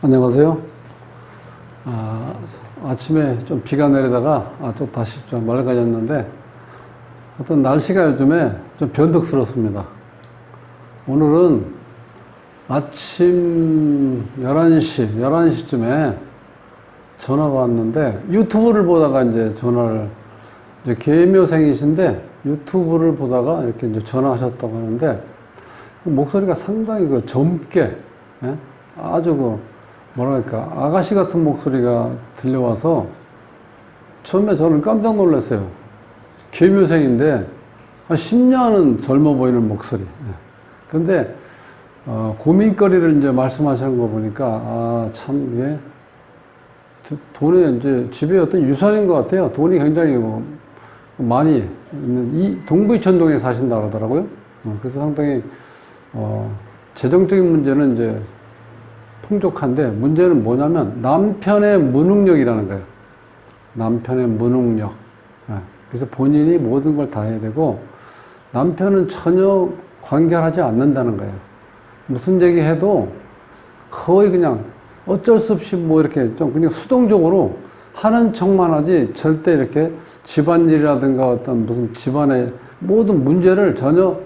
안녕하세요. 아침에 좀 비가 내리다가 또 다시 좀 맑아졌는데 어떤 날씨가 요즘에 좀 변덕스럽습니다. 오늘은 아침 11시쯤에 전화가 왔는데 유튜브를 보다가 이제 전화를, 이제 계묘생이신데 유튜브를 보다가 이렇게 이제 전화하셨다고 하는데 목소리가 상당히 젊게, 예? 아주 뭐랄까, 아가씨 같은 목소리가 들려와서 처음에 저는 깜짝 놀랐어요. 계묘생인데 한 10년은 젊어 보이는 목소리. 근데 고민거리를 이제 말씀하시는 거 보니까 참 이게 돈이 이제 집에 어떤 유산인 것 같아요. 돈이 굉장히 많이 있는, 이 동부이천동에 사신다 그러더라고요. 그래서 상당히 재정적인 문제는 이제 풍족한데, 문제는 뭐냐면 남편의 무능력이라는 거예요. 남편의 무능력. 그래서 본인이 모든 걸 다 해야 되고 남편은 전혀 관결하지 않는다는 거예요. 무슨 얘기해도 거의 그냥 어쩔 수 없이 이렇게 좀 그냥 수동적으로 하는 척만 하지, 절대 이렇게 집안일이라든가 어떤 무슨 집안의 모든 문제를 전혀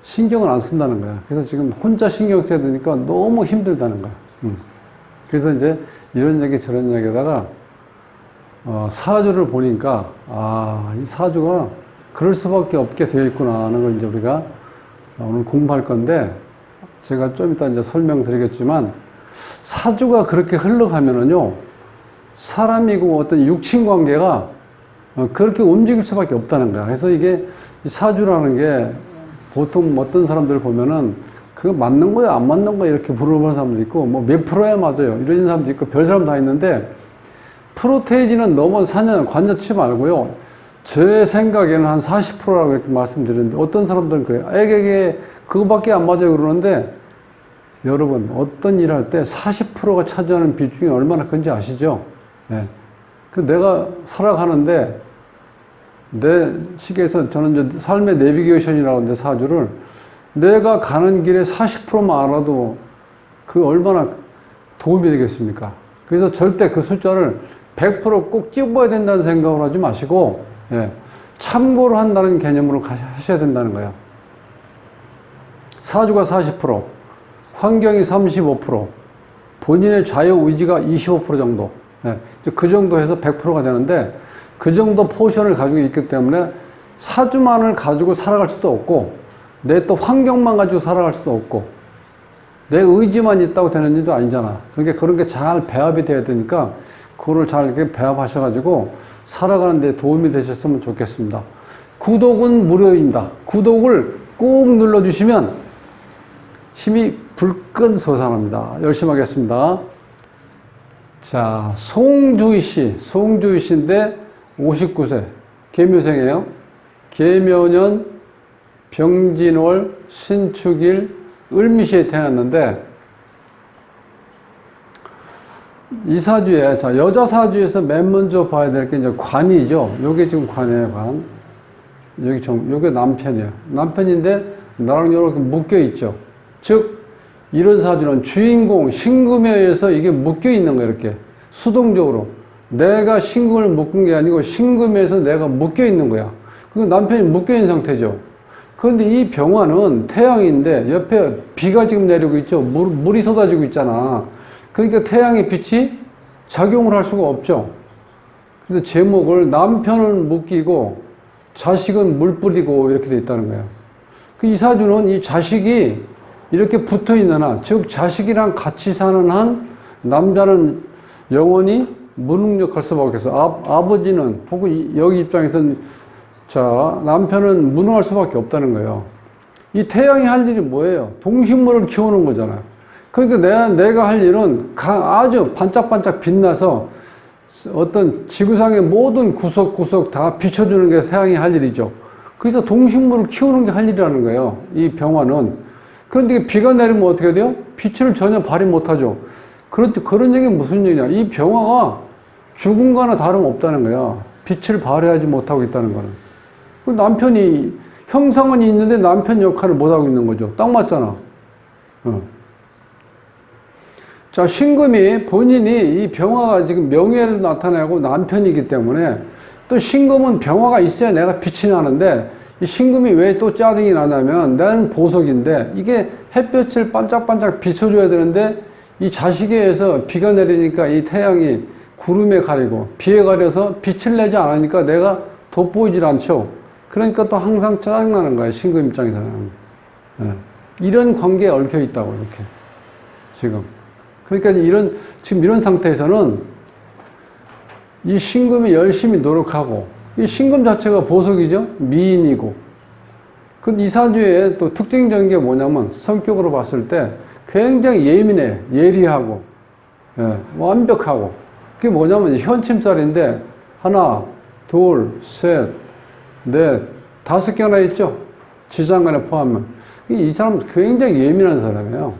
신경을 안 쓴다는 거야. 그래서 지금 혼자 신경 써야 되니까 너무 힘들다는 거야. 그래서 이제 이런 얘기 저런 얘기에다가 사주를 보니까 이 사주가 그럴 수밖에 없게 되어 있구나 하는 걸 이제 우리가 오늘 공부할 건데, 제가 좀 이따 이제 설명드리겠지만 사주가 그렇게 흘러가면은요, 사람이고 어떤 육친 관계가 그렇게 움직일 수밖에 없다는 거야. 그래서 이게 사주라는 게 보통 어떤 사람들 보면은 그거 맞는 거야 안 맞는 거야 이렇게 물어보는 사람도 있고, 몇 프로야 맞아요 이런 사람도 있고, 별 사람 다 있는데, 프로테이지는 너무 관여 치지 말고요, 제 생각에는 한 40%라고 이렇게 말씀드리는데, 어떤 사람들은 그래요. 애게 그거밖에 안 맞아요 그러는데, 여러분 어떤 일 할 때 40%가 차지하는 비중이 얼마나 큰지 아시죠? 네. 내가 살아가는데 내 시계에서 저는 이제 삶의 내비게이션이라고 하는데, 사주를 내가 가는 길에 40%만 알아도 그 얼마나 도움이 되겠습니까? 그래서 절대 그 숫자를 100%꼭 찍어야 된다는 생각을 하지 마시고, 참고로 한다는 개념으로 하셔야 된다는 거예요. 사주가 40%, 환경이 35%, 본인의 자유의지가 25% 정도, 그 정도 해서 100%가 되는데, 그 정도 포션을 가지고 있기 때문에 사주만을 가지고 살아갈 수도 없고, 내 또 환경만 가지고 살아갈 수도 없고, 내 의지만 있다고 되는 일도 아니잖아. 그러니까 그런 게 잘 배합이 돼야 되니까 그거를 잘 이렇게 배합하셔가지고 살아가는 데 도움이 되셨으면 좋겠습니다. 구독은 무료입니다. 구독을 꼭 눌러주시면 힘이 불끈 솟아납니다. 열심히 하겠습니다. 자, 송주희 씨인데 59세, 계묘생이에요. 계묘년 병진월 신축일 을미시에 태어났는데, 이 사주에, 자, 여자 사주에서 맨 먼저 봐야 될 게 이제 관이죠. 요게 지금 관이에요, 관. 요게 남편이에요. 남편인데 나랑 이렇게 묶여 있죠. 즉, 이런 사주는 주인공 신금에 의해서 이게 묶여 있는 거예요, 이렇게. 수동적으로. 내가 신금을 묶은 게 아니고 신금에서 내가 묶여 있는 거야. 그 남편이 묶여 있는 상태죠. 그런데 이 병화는 태양인데 옆에 비가 지금 내리고 있죠. 물이 쏟아지고 있잖아. 그러니까 태양의 빛이 작용을 할 수가 없죠. 그래서 제목을 남편은 묶이고 자식은 물 뿌리고 이렇게 돼 있다는 거예요. 이 사주는 이 자식이 이렇게 붙어 있는 한, 즉 자식이랑 같이 사는 한 남자는 영원히 무능력할 수밖에 없어. 아버지는 혹은 여기 입장에서는, 자, 남편은 무능할 수밖에 없다는 거예요. 이 태양이 할 일이 뭐예요? 동식물을 키우는 거잖아요. 그러니까 내가 할 일은 아주 반짝반짝 빛나서 어떤 지구상의 모든 구석구석 다 비춰주는 게 태양이 할 일이죠. 그래서 동식물을 키우는 게 할 일이라는 거예요, 이 병화는. 그런데 비가 내리면 어떻게 돼요? 빛을 전혀 발휘 못하죠. 그런 얘기는 무슨 얘기냐? 이 병화가 죽은 거나 다름없다는 거야. 빛을 발휘하지 못하고 있다는 거는. 남편이, 형상은 있는데 남편 역할을 못하고 있는 거죠. 딱 맞잖아. 자, 신금이 본인이 이 병화가 지금 명예를 나타내고 남편이기 때문에 또 신금은 병화가 있어야 내가 빛이 나는데 이 신금이 왜 또 짜증이 나냐면 나는 보석인데 이게 햇볕을 반짝반짝 비춰줘야 되는데 이 자식에서 비가 내리니까 이 태양이 구름에 가리고 비에 가려서 빛을 내지 않으니까 내가 돋보이질 않죠. 그러니까 또 항상 짜증나는 거예요. 신금 입장에서는. 네. 이런 관계에 얽혀 있다고 이렇게 지금. 그러니까 지금 이런 상태에서는 이 신금이 열심히 노력하고 이 신금 자체가 보석이죠. 미인이고. 그 이사주의 또 특징적인 게 뭐냐면 성격으로 봤을 때 굉장히 예민해. 예리하고 예, 완벽하고. 그게 뭐냐면 현침살인데 하나, 둘, 셋, 넷, 5개나 있죠. 지장간에 포함하면. 이 사람 굉장히 예민한 사람이에요.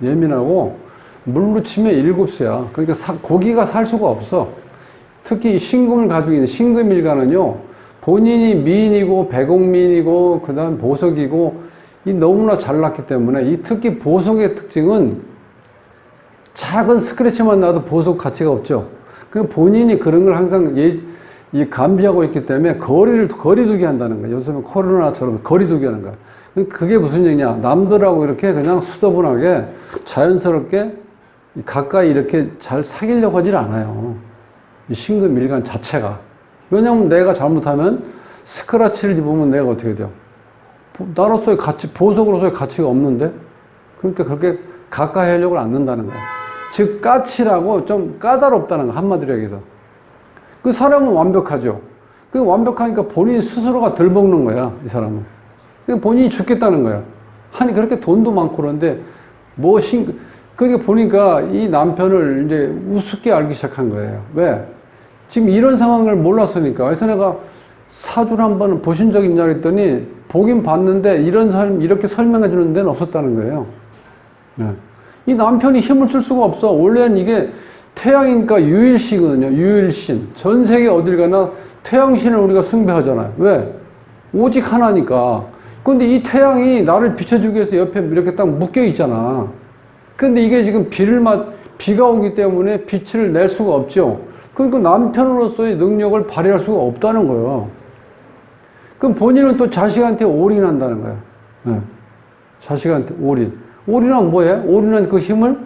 예민하고 물로 치면 7수야. 그러니까 고기가 살 수가 없어. 특히 신금을 가지고 있는 신금일간은요, 본인이 미인이고 배곡미인이고 그 다음 보석이고 이 너무나 잘났기 때문에 이 특히 보석의 특징은 작은 스크래치만 나도 보석 가치가 없죠. 그 본인이 그런 걸 항상 감지하고 있기 때문에 거리두기 한다는 거예요. 요즘에 코로나처럼 거리두기 하는 거예요. 그게 무슨 얘기냐. 남들하고 이렇게 그냥 수더분하게 자연스럽게 가까이 이렇게 잘 사귀려고 하질 않아요. 이 신금일간 자체가. 왜냐하면 내가 잘못하면 스크래치를 입으면 내가 어떻게 돼요? 나로서의 가치, 보석으로서의 가치가 없는데? 그러니까 그렇게 가까이 하려고 안 는다는 거예요. 즉, 까칠하고 좀 까다롭다는 거, 한마디로 얘기해서. 그 사람은 완벽하죠. 그 완벽하니까 본인 스스로가 덜 먹는 거야, 이 사람은. 본인이 죽겠다는 거야. 아니, 그렇게 돈도 많고 그런데, 그러니까 보니까 이 남편을 이제 우습게 알기 시작한 거예요. 왜? 지금 이런 상황을 몰랐으니까. 그래서 내가 사주를 한번 보신 적 있냐 그랬더니, 보긴 봤는데, 이런 사람, 이렇게 설명해 주는 데는 없었다는 거예요. 네. 이 남편이 힘을 쓸 수가 없어. 원래는 이게 태양이니까 유일시거든요. 유일신. 전 세계 어딜 가나 태양신을 우리가 숭배하잖아요. 왜? 오직 하나니까. 근데 이 태양이 나를 비춰주기 위해서 옆에 이렇게 딱 묶여 있잖아. 근데 이게 지금 비가 오기 때문에 빛을 낼 수가 없죠. 그러니까 남편으로서의 능력을 발휘할 수가 없다는 거예요. 그럼 본인은 또 자식한테 올인한다는 거예요. 네. 자식한테 올인. 올인은 뭐예요? 올인은 그 힘을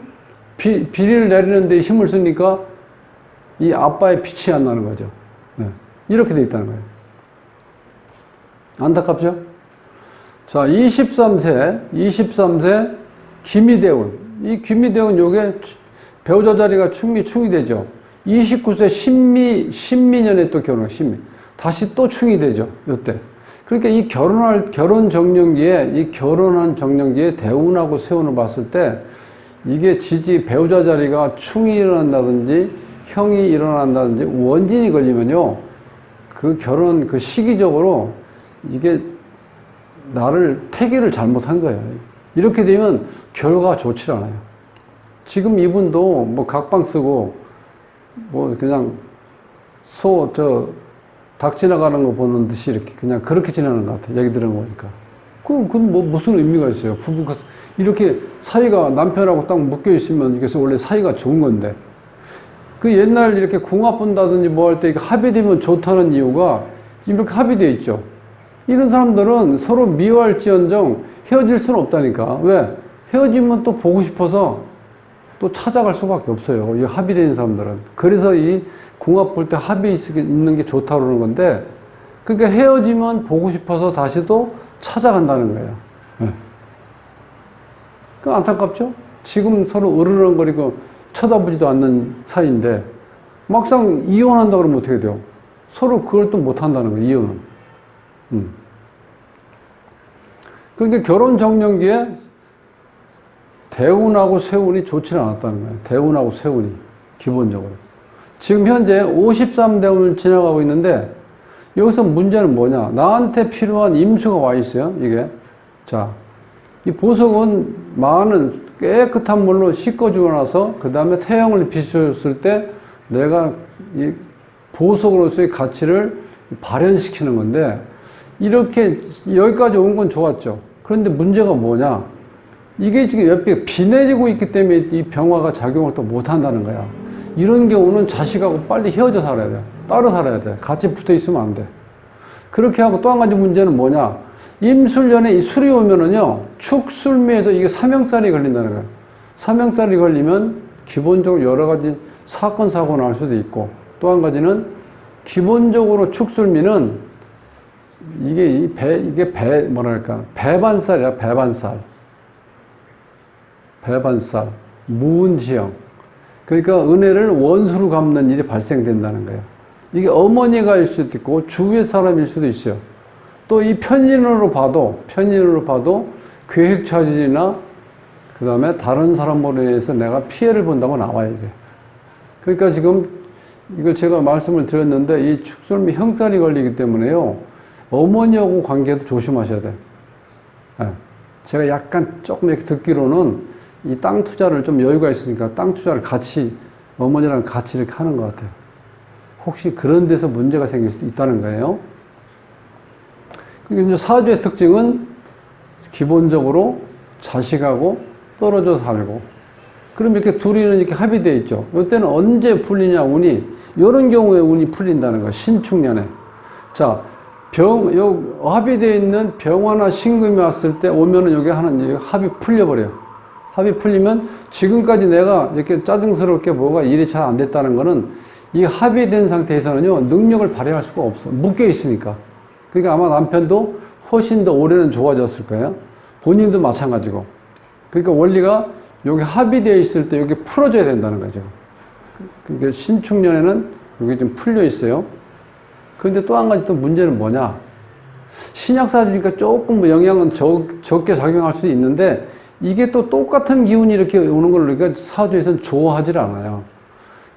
비를 내리는 데 힘을 쓰니까 이 아빠의 빛이 안 나는 거죠. 네. 이렇게 돼 있다는 거예요. 안타깝죠? 자, 23세 기미대운. 이 기미대운 요게 배우자 자리가 충이 되죠. 29세 신미년에 또 신미. 다시 또 충이 되죠. 요때. 그러니까 이 결혼한 정년기에 대운하고 세운을 봤을 때 이게 배우자 자리가 충이 일어난다든지 형이 일어난다든지 원진이 걸리면요. 그 시기적으로 이게 태기를 잘못한 거예요. 이렇게 되면 결과가 좋지 않아요. 지금 이분도 뭐 각방 쓰고 뭐 그냥 닭 지나가는 거 보는 듯이 이렇게 그냥 그렇게 지나는 것 같아요. 얘기 들어보니까. 그건 뭐 무슨 의미가 있어요. 부부가 이렇게 사이가 남편하고 딱 묶여 있으면 이게 원래 사이가 좋은 건데. 그 옛날 이렇게 궁합 본다든지 뭐 할 때 합의되면 좋다는 이유가 이렇게 합의되어 있죠. 이런 사람들은 서로 미워할지언정 헤어질 수는 없다니까. 왜? 헤어지면 또 보고 싶어서 또 찾아갈 수밖에 없어요. 이 합의된 사람들은. 그래서 이 궁합 볼 때 합의 있는 게 좋다고 그러는 건데, 그러니까 헤어지면 보고 싶어서 다시 또 찾아간다는 거예요. 네. 그 안타깝죠? 지금 서로 으르렁거리고 쳐다보지도 않는 사이인데, 막상 이혼한다 그러면 어떻게 돼요? 서로 그걸 또 못한다는 거예요, 이혼은. 그러니까 결혼 정년기에 대운하고 세운이 좋지는 않았다는 거예요. 대운하고 세운이, 기본적으로. 지금 현재 53대운을 지나가고 있는데, 여기서 문제는 뭐냐. 나한테 필요한 임수가 와 있어요, 이게. 자, 이 보석은 많은 깨끗한 물로 씻어주고 나서, 그 다음에 태양을 비춰줬을 때, 내가 이 보석으로서의 가치를 발현시키는 건데, 이렇게 여기까지 온 건 좋았죠. 그런데 문제가 뭐냐. 이게 지금 옆에 비 내리고 있기 때문에 이 병화가 작용을 또 못한다는 거야. 이런 경우는 자식하고 빨리 헤어져 살아야 돼. 따로 살아야 돼. 같이 붙어 있으면 안 돼. 그렇게 하고 또 한 가지 문제는 뭐냐. 임술년에 이 술이 오면은요, 축술미에서 이게 사명살이 걸린다는 거야. 사명살이 걸리면 기본적으로 여러 가지 사건, 사고가 날 수도 있고, 또 한 가지는 기본적으로 축술미는 뭐랄까, 배반살이야, 배반살. 배반살. 무운지형. 그러니까 은혜를 원수로 갚는 일이 발생된다는 거예요. 이게 어머니가 일 수도 있고, 주위의 사람일 수도 있어요. 또 이 편인으로 봐도 계획차질이나 그 다음에 다른 사람으로 인해서 내가 피해를 본다고 나와요, 이게. 그러니까 지금 이걸 제가 말씀을 드렸는데 이 축술미 형살이 걸리기 때문에요. 어머니하고 관계도 조심하셔야 돼요. 네. 제가 약간 조금 이렇게 듣기로는 이 땅 투자를 좀 여유가 있으니까 땅 투자를 같이 어머니랑 같이 이렇게 하는 것 같아요. 혹시 그런 데서 문제가 생길 수도 있다는 거예요. 이제 사주의 특징은 기본적으로 자식하고 떨어져 살고, 그럼 이렇게 둘이는 이렇게 합의되어 있죠. 이때는 언제 풀리냐, 운이. 이런 경우에 운이 풀린다는 거야, 신축년에. 자, 합의되어 있는 병화나 신금이 왔을 때 오면은 여기 하는 합이 풀려버려요. 합이 풀리면 지금까지 내가 이렇게 짜증스럽게 뭐가 일이 잘 안 됐다는 거는 이 합의된 상태에서는요, 능력을 발휘할 수가 없어. 묶여 있으니까. 그러니까 아마 남편도 훨씬 더 올해는 좋아졌을 거예요. 본인도 마찬가지고. 그러니까 원리가 여기 합의되어 있을 때 여기 풀어줘야 된다는 거죠. 그러니까 신축년에는 여기 좀 풀려 있어요. 그런데 또 한 가지 또 문제는 뭐냐. 신약사주니까 조금 뭐 영향은 적게 작용할 수도 있는데 이게 또 똑같은 기운이 이렇게 오는 걸 우리가 사주에서는 좋아하질 않아요.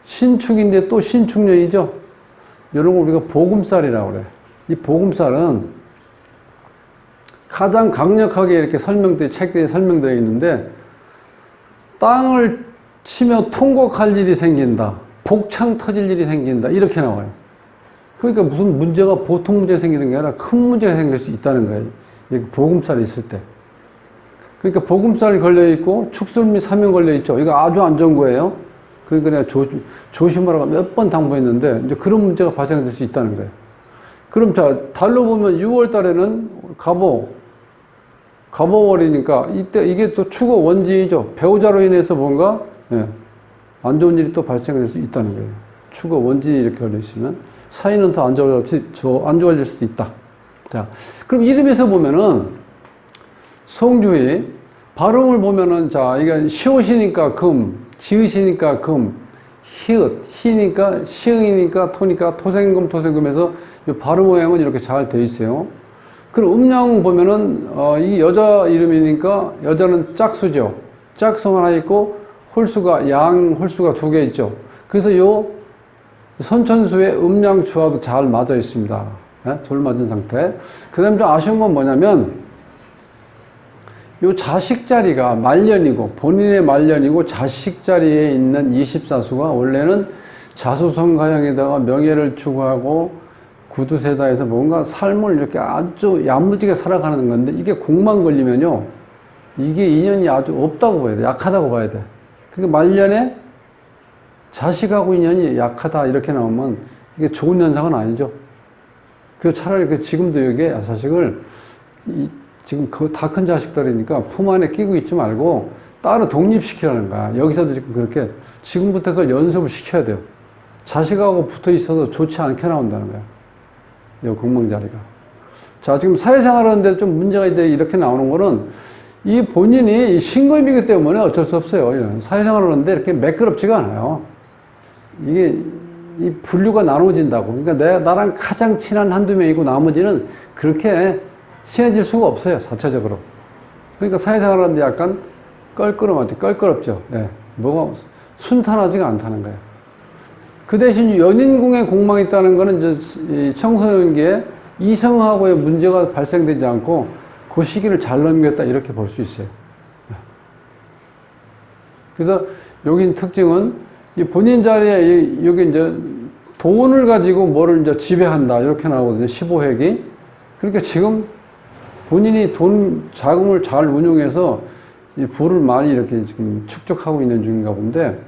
신축인데 또 신축년이죠. 이런 걸 우리가 보금살이라고 그래. 이 보금살은 가장 강력하게 이렇게 책들에 설명되어 있는데, 땅을 치며 통곡할 일이 생긴다. 복창 터질 일이 생긴다. 이렇게 나와요. 그러니까 무슨 문제가 보통 문제가 생기는 게 아니라 큰 문제가 생길 수 있다는 거예요. 이렇게 보금살이 있을 때. 그러니까 보금살이 걸려있고 축술미 사명 걸려있죠. 이거 아주 안 좋은 거예요. 그러니까 내가 조심하라고 몇 번 당부했는데 이제 그런 문제가 발생될 수 있다는 거예요. 그럼 자, 달로 보면 6월 달에는 갑오월이니까 이게 또 축어 원진이죠. 배우자로 인해서 뭔가 안 좋은 일이 또 발생할 수 있다는 거예요. 축어 원진이 이렇게 걸려 있으면 사이는 더 안 좋아질 수도 있다. 자, 그럼 이름에서 보면은 송주희 발음을 보면은 자, 이게 시옷이니까 금, 지읒이니까 금, 히읗, 히니까 시흥이니까 토니까 토생금 토생금에서 이 발음 모양은 이렇게 잘 되어 있어요. 그럼 음양 보면은 이 여자 이름이니까 여자는 짝수죠. 짝수 하나 있고 홀수가 홀수가 2개 있죠. 그래서 요 선천수의 음양 조화도 잘 맞아 있습니다. 네? 잘 맞은 상태. 그 다음에 좀 아쉬운 건 뭐냐면 요 자식 자리가 말년이고 본인의 말년이고 자식 자리에 있는 24수가 원래는 자수성가형에다가 명예를 추구하고 구두세다해서 뭔가 삶을 이렇게 아주 야무지게 살아가는 건데 이게 공만 걸리면요, 이게 인연이 아주 없다고 봐야 돼. 약하다고 봐야 돼. 그러니까 말년에 자식하고 인연이 약하다 이렇게 나오면 이게 좋은 현상은 아니죠. 그 차라리 지금도 여기에 자식을 지금 다 큰 자식들이니까 품 안에 끼고 있지 말고 따로 독립시키라는 거야. 여기서도 지금 그렇게 지금부터 그걸 연습을 시켜야 돼요. 자식하고 붙어 있어도 좋지 않게 나온다는 거야. 이 공망자리가. 자, 지금 사회생활 하는데 좀 문제가 이렇게 나오는 거는 이 본인이 신금이기 때문에 어쩔 수 없어요. 사회생활 하는데 이렇게 매끄럽지가 않아요. 이게 이 분류가 나눠진다고. 그러니까 나랑 가장 친한 한두 명이고 나머지는 그렇게 친해질 수가 없어요. 자체적으로. 그러니까 사회생활 하는데 약간 껄끄럽죠. 예. 뭐가 순탄하지가 않다는 거예요. 그 대신 연인궁에 공망이 있다는 거는 이제 이 청소년기에 이성하고의 문제가 발생되지 않고 그 시기를 잘 넘겼다 이렇게 볼 수 있어요. 그래서 여기 특징은 이 본인 자리에 여기 이제 돈을 가지고 뭐를 이제 지배한다 이렇게 나오거든요. 15핵이. 그러니까 지금 본인이 자금을 잘 운용해서 이 부를 많이 이렇게 지금 축적하고 있는 중인가 본데,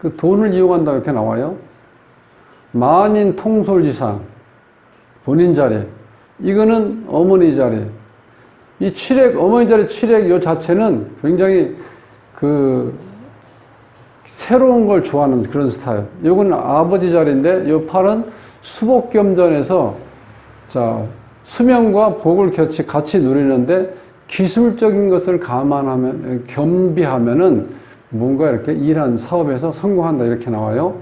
그 돈을 이용한다 이렇게 나와요. 만인 통솔지상, 본인 자리, 이거는 어머니 자리. 이 칠액, 어머니 자리 칠액 요 자체는 굉장히 새로운 걸 좋아하는 그런 스타일. 요건 아버지 자리인데, 요 팔은 수복겸전에서, 자, 수명과 복을 같이 누리는데, 기술적인 것을 겸비하면은 뭔가 이렇게 일한 사업에서 성공한다 이렇게 나와요.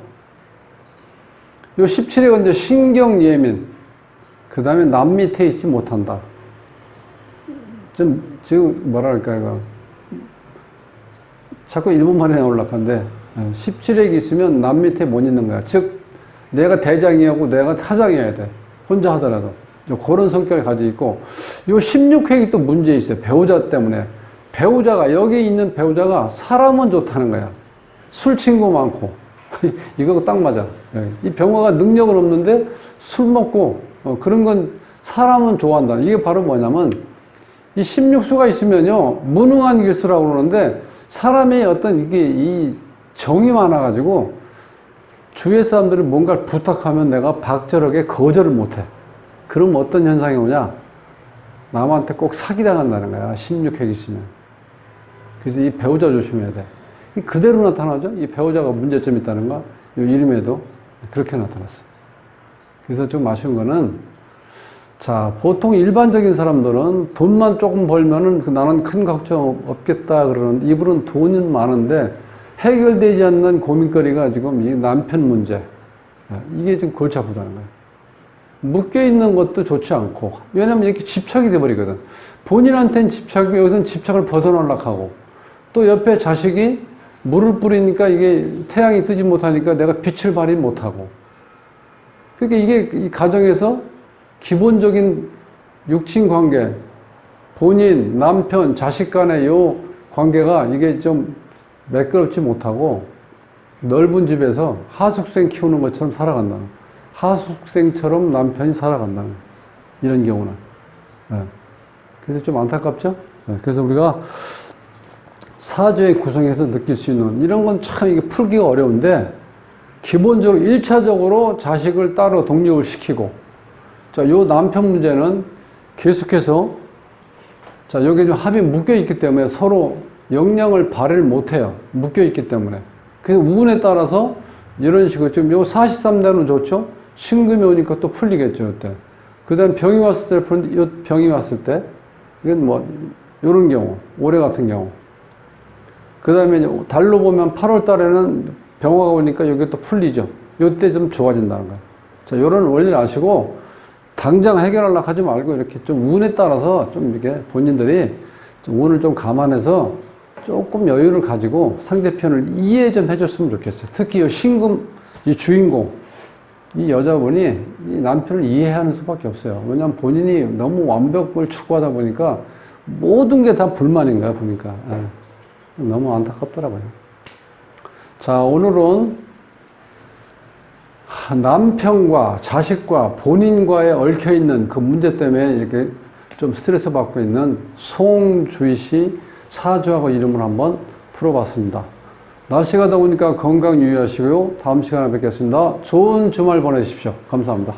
요 17액은 이제 신경 예민, 그 다음에 남 밑에 있지 못한다. 지금 뭐랄까 이거 자꾸 일본말에 올라간데 17액이 있으면 남 밑에 못 있는 거야. 즉 내가 대장이고 내가 타장이어야 돼. 혼자 하더라도. 그런 성격을 가지고 있고, 요 16획이 또 문제 있어요. 배우자 때문에. 여기 있는 배우자가 사람은 좋다는 거야. 술 친구 많고. 이거 딱 맞아. 이 병화가 능력은 없는데 술 먹고, 그런 건 사람은 좋아한다. 이게 바로 뭐냐면, 이 16수가 있으면요, 무능한 길수라고 그러는데, 사람의 이 정이 많아가지고, 주위의 사람들이 뭔가를 부탁하면 내가 박절하게 거절을 못해. 그럼 어떤 현상이 오냐? 남한테 꼭 사기당한다는 거야. 16핵 있으면. 그래서 이 배우자 조심해야 돼. 그대로 나타나죠? 이 배우자가 문제점이 있다는 거. 이 이름에도 그렇게 나타났어. 그래서 좀 아쉬운 거는, 자, 보통 일반적인 사람들은 돈만 조금 벌면은 나는 큰 걱정 없겠다 그러는데, 이분은 돈이 많은데 해결되지 않는 고민거리가 지금 이 남편 문제. 이게 좀 골치 아프다는 거예요. 묶여있는 것도 좋지 않고, 왜냐면 이렇게 집착이 돼버리거든. 본인한테는 집착이, 여기서는 집착을 벗어나려고 하고, 또 옆에 자식이 물을 뿌리니까 이게 태양이 뜨지 못하니까 내가 빛을 발휘 못하고. 그러니까 이게 이 가정에서 기본적인 육친 관계, 본인, 남편, 자식 간의 요 관계가 이게 좀 매끄럽지 못하고 넓은 집에서 하숙생 키우는 것처럼 살아간다는 거예요. 하숙생처럼 남편이 살아간다는 거예요. 이런 경우는. 네. 그래서 좀 안타깝죠? 네. 그래서 우리가 사주의 구성에서 느낄 수 있는 이런 건 참 이게 풀기가 어려운데, 기본적으로 1차적으로 자식을 따로 독립을 시키고, 자, 요 남편 문제는 계속해서, 자, 여기 좀 합이 묶여 있기 때문에 서로 역량을 발휘를 못 해요. 묶여 있기 때문에. 그래서 운에 따라서 이런 식으로 좀 요 43대는 좋죠? 신금이 오니까 또 풀리겠죠, 그때. 그 다음에 병이 왔을 때 푸는데, 요 병이 왔을 때, 이건 뭐, 요런 경우, 올해 같은 경우. 그 다음에 달로 보면 8월 달에는 병화가 오니까 여기 또 풀리죠. 요때 좀 좋아진다는 거예요. 자, 요런 원리를 아시고, 당장 해결하려고 하지 말고, 이렇게 좀 운에 따라서 좀 이렇게 본인들이 좀 운을 좀 감안해서 조금 여유를 가지고 상대편을 이해 좀 해줬으면 좋겠어요. 특히 이 신금, 이 주인공, 이 여자분이 이 남편을 이해하는 수밖에 없어요. 왜냐하면 본인이 너무 완벽을 추구하다 보니까 모든 게 다 불만인 거야, 보니까. 너무 안타깝더라고요. 자, 오늘은 남편과 자식과 본인과의 얽혀있는 그 문제 때문에 이렇게 좀 스트레스 받고 있는 송주희 씨 사주하고 이름을 한번 풀어봤습니다. 날씨가 더우니까 건강 유의하시고요. 다음 시간에 뵙겠습니다. 좋은 주말 보내십시오. 감사합니다.